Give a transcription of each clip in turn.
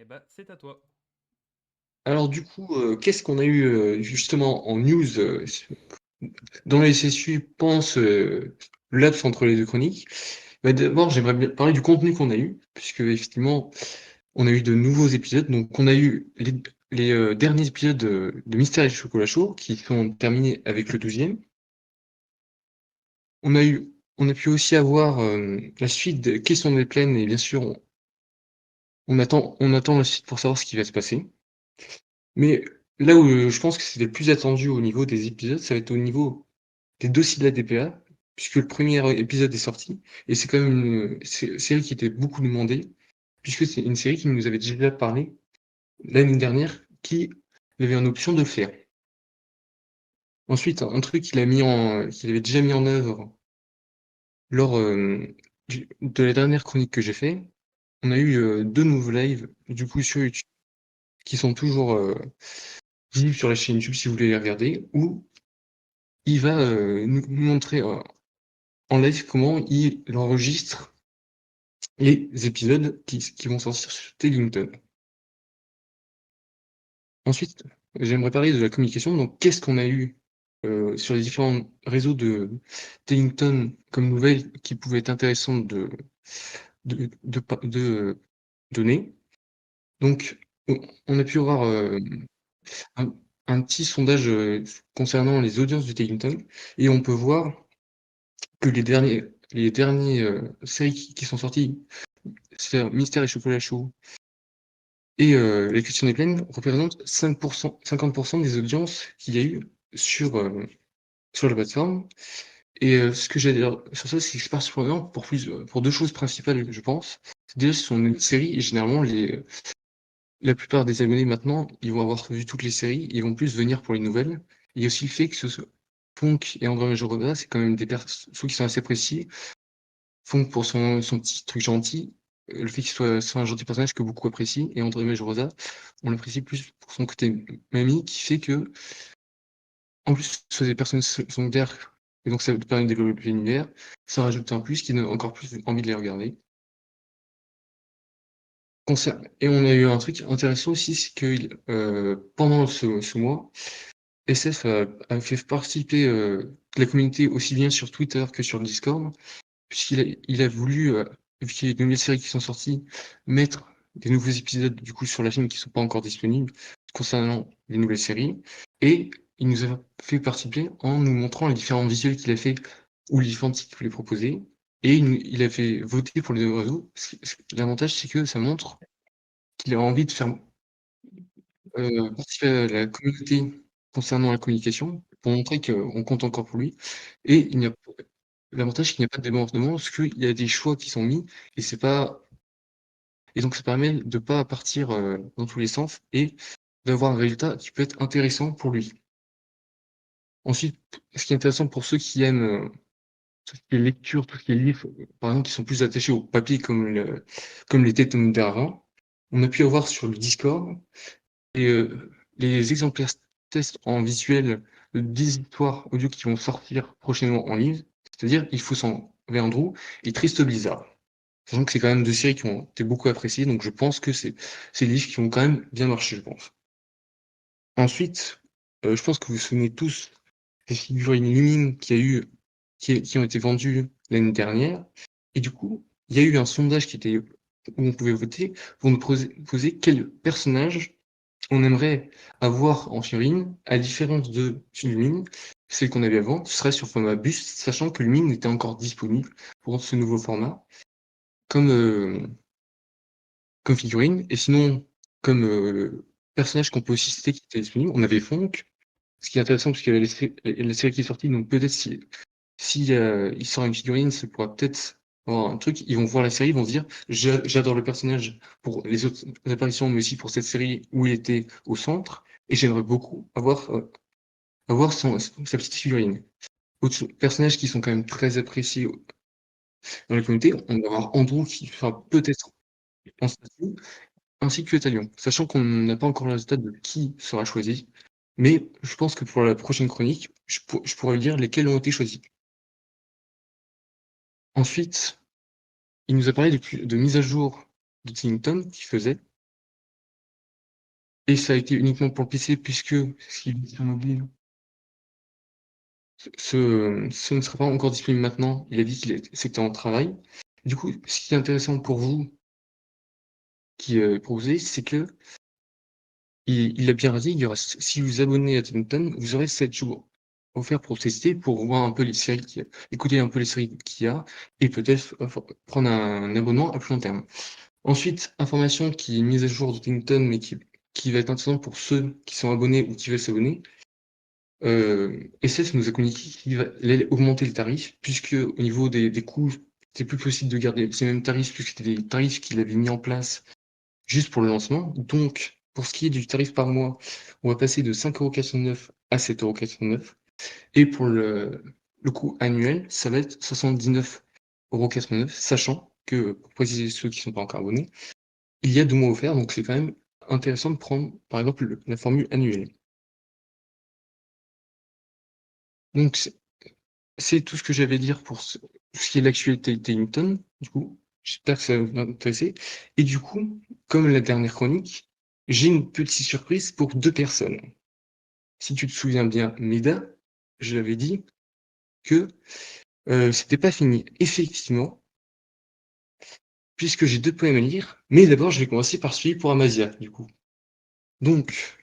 Eh bah, c'est à toi. Alors du coup, qu'est-ce qu'on a eu justement en news dans la SSU pendant ce laps entre les deux chroniques? Bah, d'abord, j'aimerais bien parler du contenu qu'on a eu, puisque effectivement, on a eu de nouveaux épisodes. Donc, on a eu les derniers épisodes de Mystère et Chocolat Chaud qui sont terminés avec le 12e. On a pu aussi avoir la suite de Questions des plaines et bien sûr, on attend la suite pour savoir ce qui va se passer. Mais là où je pense que c'était le plus attendu au niveau des épisodes, ça va être au niveau des dossiers de la DPA, puisque le premier épisode est sorti, et c'est quand même une série qui était beaucoup demandée, puisque c'est une série qui nous avait déjà parlé l'année dernière, qui avait en option de le faire. Ensuite, un truc qu'il avait déjà mis en œuvre lors de la dernière chronique que j'ai fait, on a eu deux nouveaux lives, du coup sur YouTube, qui sont toujours visibles sur la chaîne YouTube si vous voulez les regarder, où il va nous montrer en live comment il enregistre les épisodes qui vont sortir sur Tellington. Ensuite, j'aimerais parler de la communication. Donc, qu'est-ce qu'on a eu sur les différents réseaux de Tellington comme nouvelles qui pouvaient être intéressantes de donner. Donc, on a pu avoir un, un petit sondage concernant les audiences de Tellington et on peut voir que les derniers séries qui sont sorties, c'est Mystère et Chocolat Chaud et les questions des plaines représentent 5%, 50% des audiences qu'il y a eu sur, sur la plateforme. Et ce que j'ai à dire sur ça, c'est que c'est pas surprenant pour deux choses principales, je pense. Déjà, ce sont une série et généralement, la plupart des abonnés maintenant, ils vont avoir vu toutes les séries, ils vont plus venir pour les nouvelles. Il y a aussi le fait que ce soit Ponk et André Majoroda, c'est quand même des persos qui sont assez précis. Fonk pour son petit truc gentil, le fait qu'il soit un gentil personnage que beaucoup apprécient, et André Majorosa, on l'apprécie plus pour son côté mamie, qui fait que, en plus, ce sont des personnages secondaires, et donc ça permet de développer l'univers, ça rajoute un plus qui donne encore plus envie de les regarder. Et on a eu un truc intéressant aussi, c'est que pendant ce mois, SF a fait participer la communauté aussi bien sur Twitter que sur le Discord, puisqu'il a voulu, vu qu'il y a de nouvelles séries qui sont sorties, mettre des nouveaux épisodes du coup sur la chaîne qui sont pas encore disponibles concernant les nouvelles séries. Et il nous a fait participer en nous montrant les différents visuels qu'il a fait ou les différents titres qu'il voulait proposer. Et il a fait voter pour les deux réseaux. L'avantage, c'est que ça montre qu'il a envie de faire participer à la communauté concernant la communication pour montrer qu'on compte encore pour lui. Et l'avantage, c'est qu'il n'y a pas de débordement parce qu'il y a des choix qui sont mis et c'est pas et donc ça permet de pas partir dans tous les sens et d'avoir un résultat qui peut être intéressant pour lui. Ensuite, ce qui est intéressant pour ceux qui aiment tout ce qui est lecture, tout ce qui est livre, par exemple, qui sont plus attachés au papier comme les têtes d'avant, on a pu avoir sur le Discord et les exemplaires tests en visuel des histoires audio qui vont sortir prochainement en ligne, c'est-à-dire Il faut s'en vers Andrew et Triste Blizzard. Sachant que c'est quand même deux séries qui ont été beaucoup appréciées, donc je pense que c'est des livres qui vont quand même bien marcher, je pense. Ensuite, je pense que vous vous souvenez tous des figurines Lumine qu'il y a eu, qui ont été vendues l'année dernière. Et du coup, il y a eu un sondage où on pouvait voter pour nous poser quel personnage on aimerait avoir en figurine, à différence de Lumine, celle qu'on avait avant, ce serait sur format buste, sachant que Lumine était encore disponible pour ce nouveau format, comme, comme figurine. Et sinon, comme personnage qu'on peut aussi citer qui était disponible, on avait Fonk. Ce qui est intéressant, parce qu'il y a la série qui est sortie, donc peut-être si il sort une figurine, ça pourra peut-être avoir un truc. Ils vont voir la série, ils vont se dire, j'adore le personnage pour les autres apparitions, mais aussi pour cette série où il était au centre, et j'aimerais beaucoup avoir sa petite figurine. Autres personnages qui sont quand même très appréciés dans la communauté, on va avoir Andrew qui sera peut-être en statut, ainsi que Talion. Sachant qu'on n'a pas encore le résultat de qui sera choisi, mais je pense que pour la prochaine chronique, je pourrais lire lesquels ont été choisis. Ensuite, il nous a parlé de mise à jour de Tillington qu'il faisait. et ça a été uniquement pour le PC puisque ce qui est mobile, ce ne sera pas encore disponible maintenant. Il a dit c'était en travail. Du coup, ce qui est intéressant pour vous qui proposez, c'est que il a bien dit, il y aura, si vous vous abonnez à Tinton, vous aurez 7 jours offerts pour tester, pour voir un peu les séries, écouter un peu les séries qu'il y a, et peut-être prendre un abonnement à plus long terme. Ensuite, information qui est mise à jour de Tinton, mais qui va être intéressante pour ceux qui sont abonnés ou qui veulent s'abonner. SS nous a communiqué qu'il allait augmenter le tarif, puisque au niveau des coûts, c'est plus possible de garder ces mêmes tarifs, puisque c'était des tarifs qu'il avait mis en place juste pour le lancement. Donc, pour ce qui est du tarif par mois, on va passer de 5,89 € à 7,89 €. Et pour le coût annuel, ça va être 79,89 €, sachant que, pour préciser ceux qui ne sont pas encore abonnés, il y a 2 mois offerts, donc c'est quand même intéressant de prendre, par exemple, la formule annuelle. Donc, c'est tout ce que j'avais à dire pour tout ce qui est l'actualité de Hinton, du coup. J'espère que ça va vous intéresser. Et du coup, comme la dernière chronique, j'ai une petite surprise pour 2 personnes. Si tu te souviens bien, Méda, je l'avais dit que c'était pas fini. Effectivement, puisque j'ai 2 poèmes à lire, mais d'abord je vais commencer par celui pour Amazia, du coup. Donc,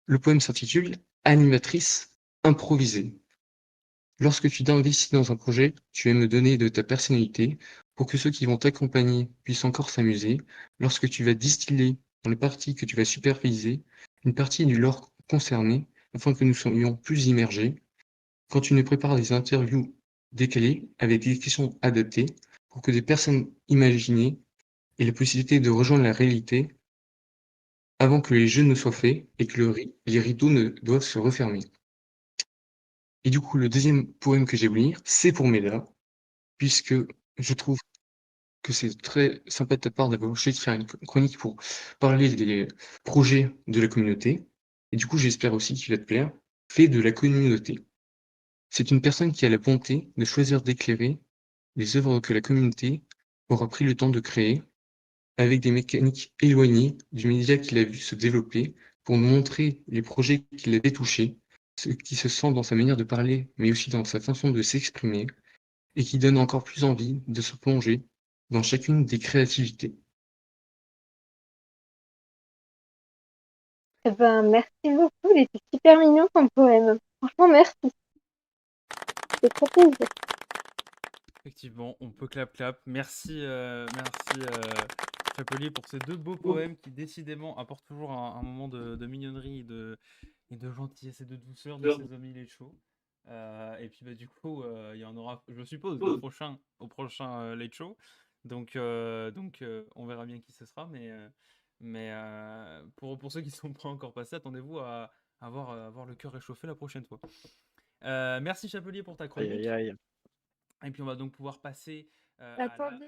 le poème s'intitule Animatrice improvisée. Lorsque tu t'investis dans un projet, tu aimes donner de ta personnalité pour que ceux qui vont t'accompagner puissent encore s'amuser. Lorsque tu vas distiller dans les parties que tu vas superviser une partie du lore concerné afin que nous soyons plus immergés. Quand tu nous prépares des interviews décalées avec des questions adaptées pour que des personnes imaginées aient la possibilité de rejoindre la réalité avant que les jeux ne soient faits et que les rideaux ne doivent se refermer. Et du coup, le deuxième poème que j'ai voulu lire, c'est pour Méda, puisque je trouve que c'est très sympa de ta part d'avoir choisi de faire une chronique pour parler des projets de la communauté. Et du coup, j'espère aussi qu'il va te plaire. Fait de la communauté. C'est une personne qui a la bonté de choisir d'éclairer les œuvres que la communauté aura pris le temps de créer, avec des mécaniques éloignées du média qu'il a vu se développer, pour nous montrer les projets qu'il avait touchés, ce qui se sent dans sa manière de parler, mais aussi dans sa façon de s'exprimer, et qui donne encore plus envie de se plonger dans chacune des créativités. Eh ben, merci beaucoup, il était super mignon ton poème. Franchement, merci, c'est trop plaisir. Effectivement, on peut clap clap. Merci Chapelier pour ces deux beaux poèmes qui décidément apportent toujours un moment de mignonnerie et de gentillesse et de douceur dans ces amis les shows. Et puis bah, du coup, il y en aura, je suppose, au prochain Late Show. Donc, on verra bien qui ce sera. Mais pour ceux qui ne sont pas encore passés, attendez-vous à avoir le cœur réchauffé la prochaine fois. Merci Chapelier pour ta Aïe, aïe, chronique. aïe. Et puis on va donc pouvoir passer à la... Attendez.